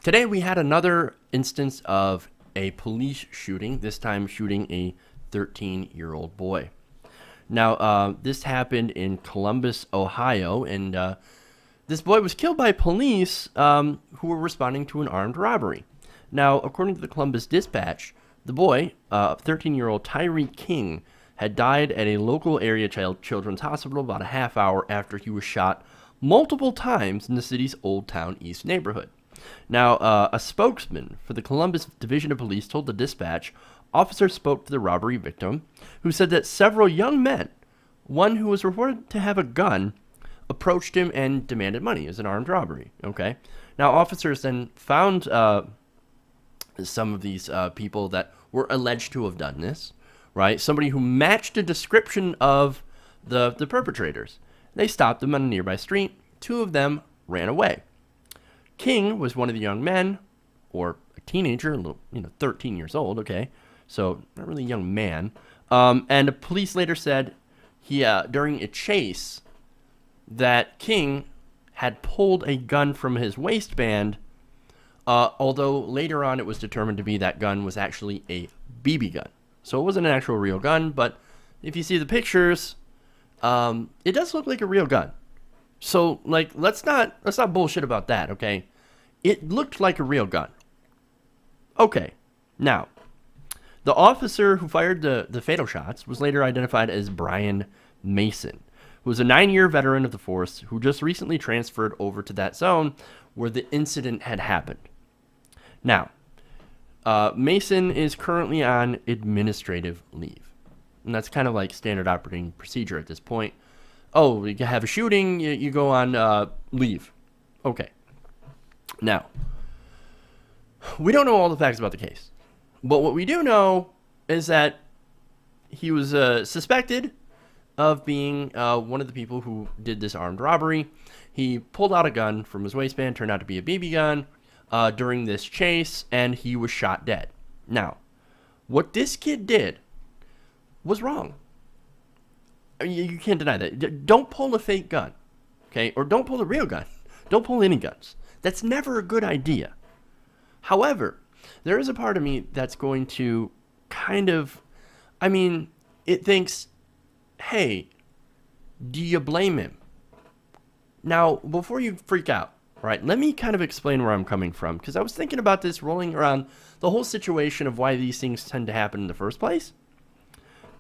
Today we had another instance of a police shooting, this time shooting a 13-year-old boy. Now, this happened in Columbus, Ohio, and this boy was killed by police who were responding to an armed robbery. Now, according to the Columbus Dispatch, the boy, 13-year-old Tyree King, had died at a local area children's hospital about a half hour after he was shot multiple times in the city's Olde Town East neighborhood. Now, a spokesman for the Columbus Division of Police told the Dispatch officers spoke to the robbery victim, who said that several young men, one who was reported to have a gun, approached him and demanded money as an armed robbery. Okay. Now, officers then found some of these people that were alleged to have done this, right? Somebody who matched a description of the perpetrators. They stopped them on a nearby street. Two of them ran away. King was one of the young men, or a teenager, a little, 13 years old, okay? So, not really a young man. And the police later said during a chase that King had pulled a gun from his waistband, although later on it was determined to be that gun was actually a BB gun. So it wasn't an actual real gun, but if you see the pictures, it does look like a real gun. So, let's not bullshit about that, okay? It looked like a real gun. Okay, now, the officer who fired the fatal shots was later identified as Brian Mason, who was a 9-year veteran of the force who just recently transferred over to that zone where the incident had happened. Now, Mason is currently on administrative leave, and that's kind of like standard operating procedure at this point. Oh, you have a shooting, you go on leave. Okay. Now, we don't know all the facts about the case. But what we do know is that he was suspected of being one of the people who did this armed robbery. He pulled out a gun from his waistband, turned out to be a BB gun, during this chase, and he was shot dead. Now, what this kid did was wrong. I mean, you can't deny that. Don't pull a fake gun, okay? Or don't pull a real gun. Don't pull any guns. That's never a good idea. However, there is a part of me that's going to kind of, it thinks, hey, do you blame him? Now, before you freak out, right, let me kind of explain where I'm coming from, because I was thinking about this, rolling around the whole situation of why these things tend to happen in the first place.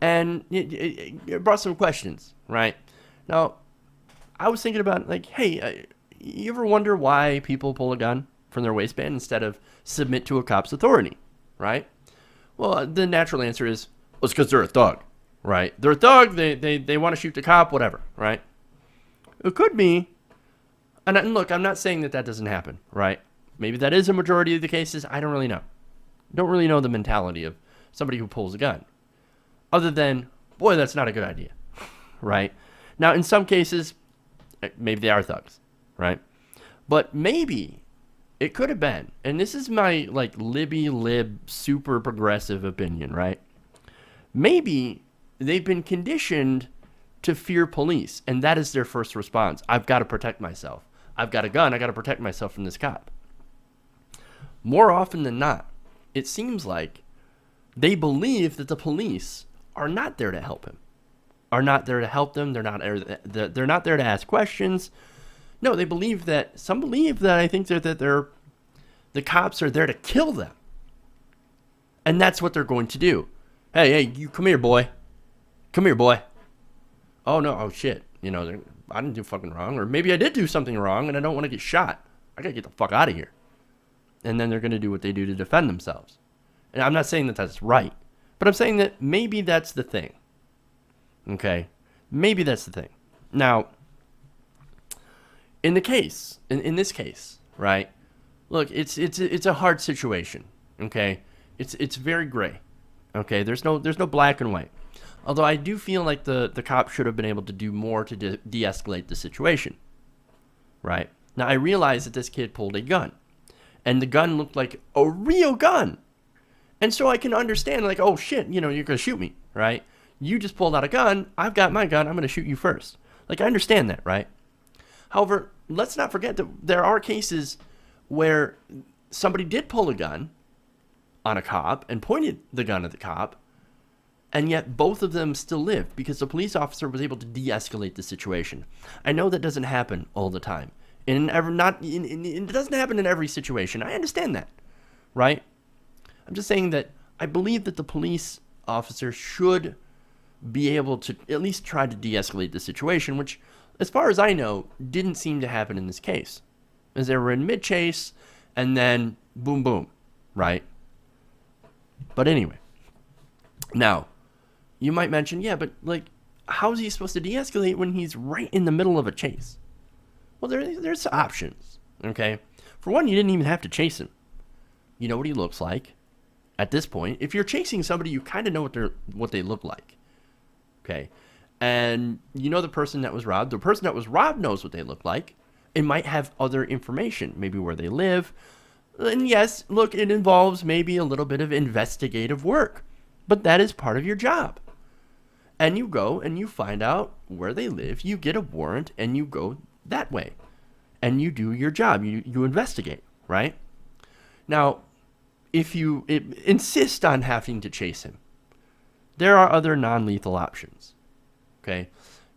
And it brought some questions, right? Now, I was thinking about, hey, you ever wonder why people pull a gun from their waistband instead of submit to a cop's authority, right? Well, the natural answer is, well, it's because they're a thug, right? They're a thug, they want to shoot the cop, whatever, right? It could be, and look, I'm not saying that doesn't happen, right? Maybe that is a majority of the cases, I don't really know. Don't really know the mentality of somebody who pulls a gun. Other than, boy, that's not a good idea, right? Now, in some cases, maybe they are thugs, right? But maybe it could have been, and this is my, libby-lib, super progressive opinion, right? Maybe they've been conditioned to fear police, and that is their first response. I've got to protect myself. I've got a gun. I got to protect myself from this cop. More often than not, it seems like they believe that the police are not there to help him, are not there to help them. They're not there to ask questions. No, they believe that, some believe that, I think that the cops are there to kill them. And that's what they're going to do. Hey, you come here, boy. Come here, boy. Oh, no, oh, shit. I didn't do fucking wrong. Or maybe I did do something wrong and I don't want to get shot. I got to get the fuck out of here. And then they're going to do what they do to defend themselves. And I'm not saying that that's right. But I'm saying that maybe that's the thing. Okay? Maybe that's the thing. Now, in this case, right? Look, it's a hard situation. Okay? It's very gray. Okay? There's no black and white. Although I do feel like the cop should have been able to do more to de-escalate the situation. Right? Now, I realize that this kid pulled a gun. And the gun looked like a real gun. And so I can understand, oh, shit, you're going to shoot me, right? You just pulled out a gun. I've got my gun. I'm going to shoot you first. I understand that, right? However, let's not forget that there are cases where somebody did pull a gun on a cop and pointed the gun at the cop, and yet both of them still lived because the police officer was able to de-escalate the situation. I know that doesn't happen all the time. It doesn't happen in every situation. I understand that, right? I'm just saying that I believe that the police officer should be able to at least try to de-escalate the situation, which, as far as I know, didn't seem to happen in this case. As they were in mid-chase, and then boom, boom, right? But anyway, now, you might mention, yeah, but like, how is he supposed to de-escalate when he's right in the middle of a chase? Well, there's options, okay? For one, you didn't even have to chase him. You know what he looks like. At this point, if you're chasing somebody, you kind of know what they look like, okay? And you know the person that was robbed. The person that was robbed knows what they look like. It might have other information, maybe where they live. And yes, look, it involves maybe a little bit of investigative work, but that is part of your job. And you go and you find out where they live. You get a warrant and you go that way. And you do your job. You investigate, right? Now, if you insist on having to chase him, there are other non-lethal options, okay?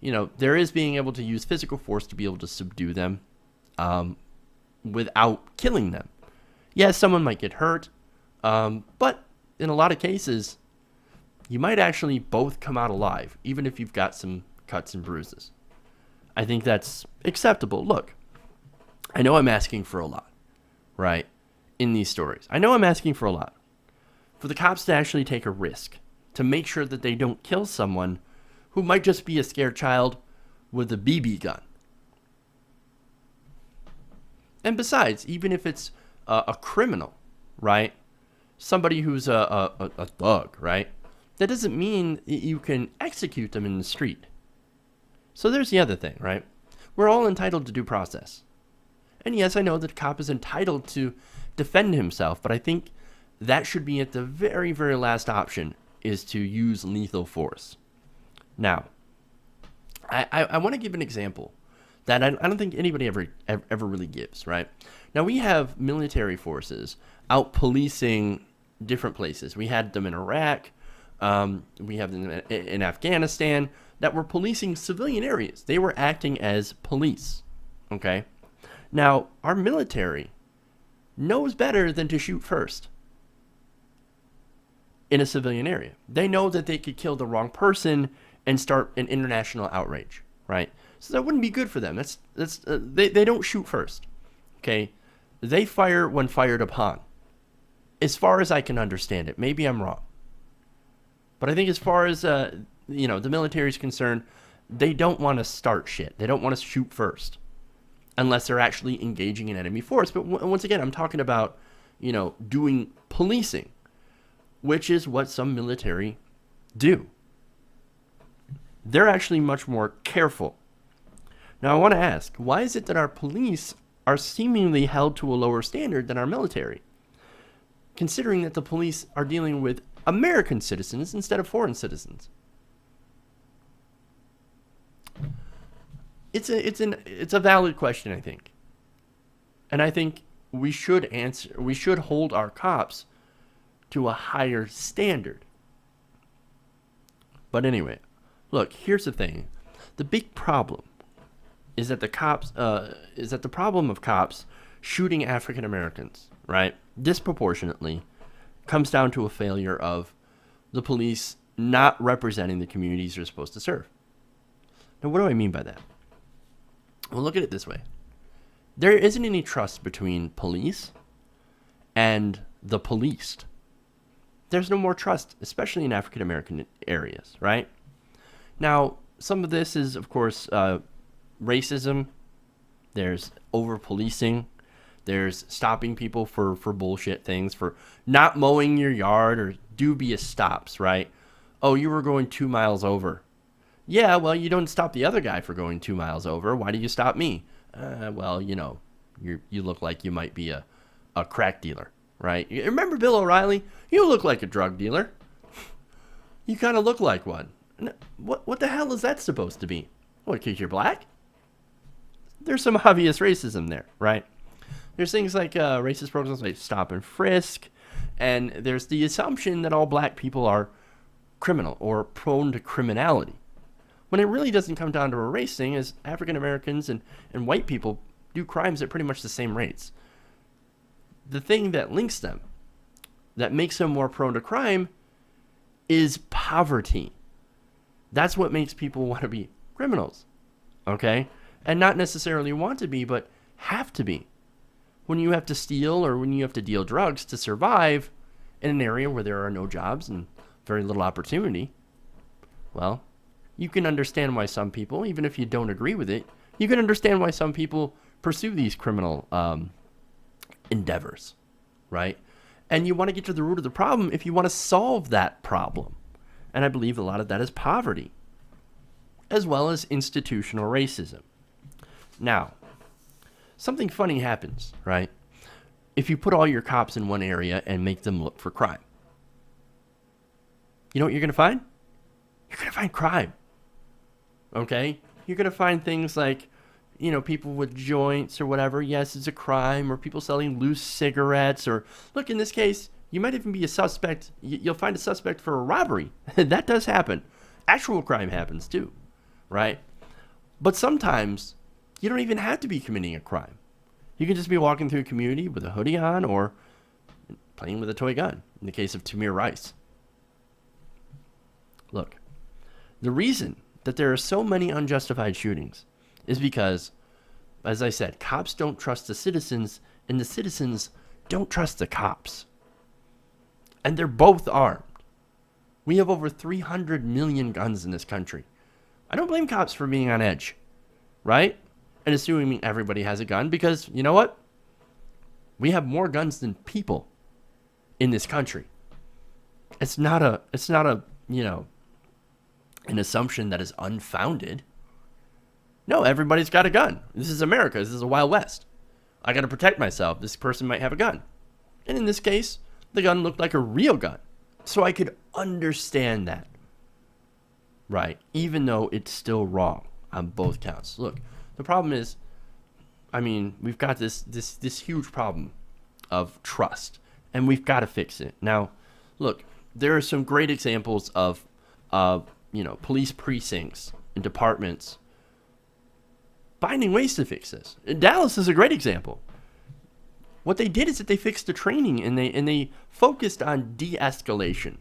You know, there is being able to use physical force to be able to subdue them without killing them. Yes, someone might get hurt, but in a lot of cases, you might actually both come out alive, even if you've got some cuts and bruises. I think that's acceptable. Look, I know I'm asking for a lot, right, in these stories. I know I'm asking for a lot. For the cops to actually take a risk, to make sure that they don't kill someone who might just be a scared child with a BB gun. And besides, even if it's a criminal, right, somebody who's a thug, right, that doesn't mean you can execute them in the street. So there's the other thing, right? We're all entitled to due process. And yes, I know that a cop is entitled to defend himself, but I think that should be at the very, very last option, is to use lethal force. Now, I want to give an example that I don't think anybody ever really gives, right? Now, we have military forces out policing different places. We had them in Iraq. We have them in Afghanistan that were policing civilian areas. They were acting as police, okay? Now, our military knows better than to shoot first in a civilian area. They know that they could kill the wrong person and start an international outrage, right? So that wouldn't be good for them. They don't shoot first, okay? They fire when fired upon. As far as I can understand it, maybe I'm wrong. But I think as far as, the military is concerned, they don't want to start shit. They don't want to shoot first unless they're actually engaging an enemy force. But once again, I'm talking about, doing policing, which is what some military do. They're actually much more careful. Now, I want to ask, why is it that our police are seemingly held to a lower standard than our military, considering that the police are dealing with American citizens instead of foreign citizens? It's a valid question, I think. And I think we should hold our cops to a higher standard. But anyway, look, here's the thing. The big problem is that the problem of cops shooting African Americans, right, disproportionately, comes down to a failure of the police not representing the communities they're supposed to serve. Now, what do I mean by that? Well, look at it this way. There isn't any trust between police and the policed. There's no more trust, especially in African American areas, right? Now, some of this is, of course, racism. There's over-policing. There's stopping people for bullshit things, for not mowing your yard, or dubious stops, right? Oh, you were going 2 miles over. Yeah, well, you don't stop the other guy for going 2 miles over. Why do you stop me? Well, you look like you might be a crack dealer, right? Remember Bill O'Reilly? You look like a drug dealer. You kind of look like one. What the hell is that supposed to be? What, because you're black? There's some obvious racism there, right? There's things like racist programs like stop and frisk, and there's the assumption that all black people are criminal or prone to criminality. When it really doesn't come down to a race thing, as African Americans and white people do crimes at pretty much the same rates. The thing that links them, that makes them more prone to crime, is poverty. That's what makes people want to be criminals, okay? And not necessarily want to be, but have to be. When you have to steal or when you have to deal drugs to survive in an area where there are no jobs and very little opportunity, well, you can understand why some people, even if you don't agree with it, you can understand why some people pursue these criminal endeavors, right? And you want to get to the root of the problem if you want to solve that problem. And I believe a lot of that is poverty, as well as institutional racism. Now, something funny happens, right? If you put all your cops in one area and make them look for crime. You know what you're going to find? You're going to find crime. Okay? You're going to find things like, you know, people with joints or whatever. Yes, it's a crime. Or people selling loose cigarettes. Or, look, in this case, you might even be a suspect. You'll find a suspect for a robbery. That does happen. Actual crime happens too, right? But sometimes you don't even have to be committing a crime. You can just be walking through a community with a hoodie on or playing with a toy gun, in the case of Tamir Rice. Look, the reason that there are so many unjustified shootings is because, as I said, cops don't trust the citizens, and the citizens don't trust the cops. And they're both armed. We have over 300 million guns in this country. I don't blame cops for being on edge, right? And assuming everybody has a gun, because you know what? We have more guns than people in this country. It's not a, you know, an assumption that is unfounded. No, everybody's got a gun. This is America. This is a Wild West. I got to protect myself. This person might have a gun. And in this case, the gun looked like a real gun. So I could understand that. Right? Even though it's still wrong on both counts. Look, the problem is, I mean, we've got this huge problem of trust. And we've got to fix it. Now, look, there are some great examples of, you know, police precincts and departments finding ways to fix this. Dallas is a great example. What they did is that they fixed the training and they focused on de-escalation,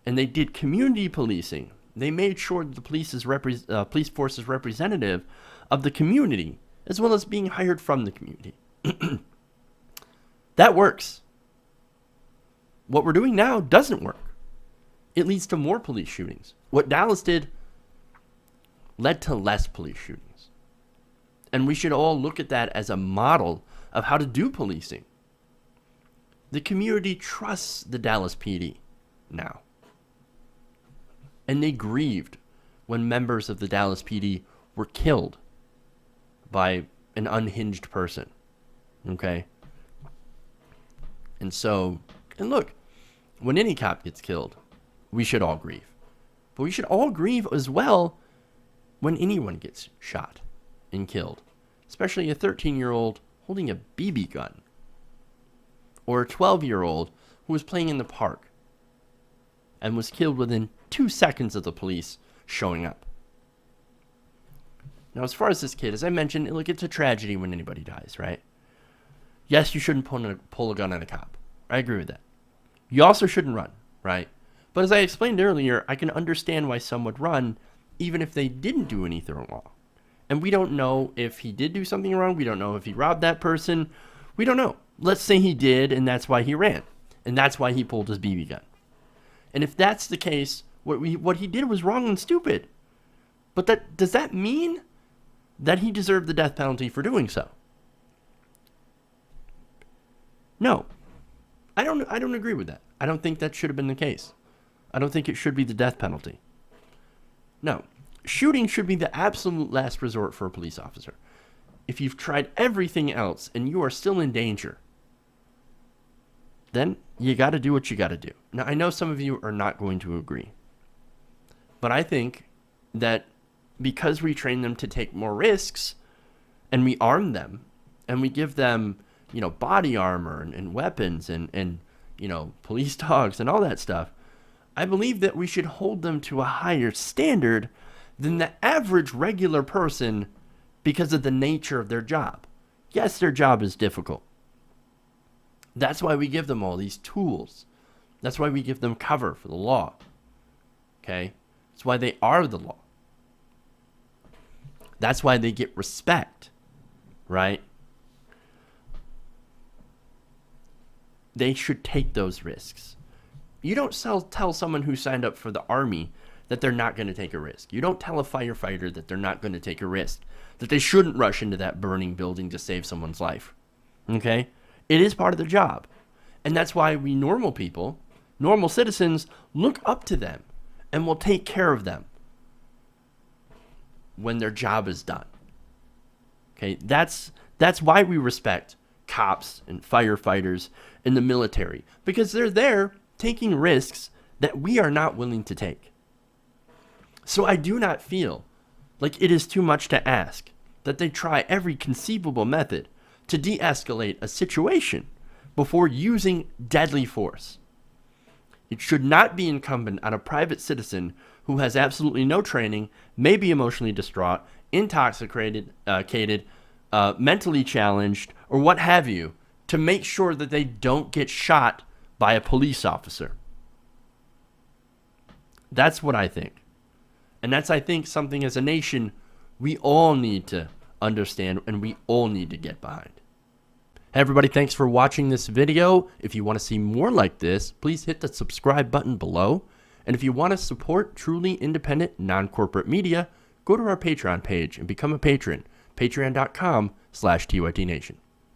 and they did community policing. They made sure that the police force is representative of the community as well as being hired from the community. That works. What we're doing now doesn't work. It leads to more police shootings. What Dallas did led to less police shootings. And we should all look at that as a model of how to do policing. The community trusts the Dallas PD now. And they grieved when members of the Dallas PD were killed by an unhinged person. Okay? And so, and look, when any cop gets killed, we should all grieve. But we should all grieve as well when anyone gets shot and killed. Especially a 13-year-old holding a BB gun. Or a 12-year-old who was playing in the park and was killed within 2 seconds of the police showing up. Now, as far as this kid, as I mentioned, look, it's a tragedy when anybody dies, right? Yes, you shouldn't pull a gun on a cop. I agree with that. You also shouldn't run, right? But as I explained earlier, I can understand why some would run even if they didn't do anything wrong. And we don't know if he did do something wrong. We don't know if he robbed that person. We don't know. Let's say he did, and that's why he ran. And that's why he pulled his BB gun. And if that's the case, what he did was wrong and stupid. But does that mean that he deserved the death penalty for doing so? No. I don't agree with that. I don't think that should have been the case. I don't think it should be the death penalty. No. Shooting should be the absolute last resort for a police officer. If you've tried everything else and you are still in danger, then you got to do what you got to do. Now, I know some of you are not going to agree. But I think that because we train them to take more risks and we arm them and we give them body armor and weapons and police dogs and all that stuff, I believe that we should hold them to a higher standard than the average regular person because of the nature of their job. Yes, their job is difficult. That's why we give them all these tools. That's why we give them cover for the law. Okay? That's why they are the law. That's why they get respect, right? They should take those risks. You don't tell someone who signed up for the army that they're not going to take a risk. You don't tell a firefighter that they're not going to take a risk, that they shouldn't rush into that burning building to save someone's life. Okay? It is part of their job. And that's why we normal people, normal citizens, look up to them and will take care of them when their job is done. Okay? That's why we respect cops and firefighters in the military, because they're there taking risks that we are not willing to take. So I do not feel like it is too much to ask that they try every conceivable method to de-escalate a situation before using deadly force. It should not be incumbent on a private citizen who has absolutely no training, may be emotionally distraught, intoxicated, mentally challenged, or what have you, to make sure that they don't get shot by a police officer. That's what I think. And that's, I think, something as a nation we all need to understand and we all need to get behind. Hey everybody, thanks for watching this video. If you want to see more like this, please hit the subscribe button below. And if you want to support truly independent, non-corporate media, go to our Patreon page and become a patron. Patreon.com/TYTNation.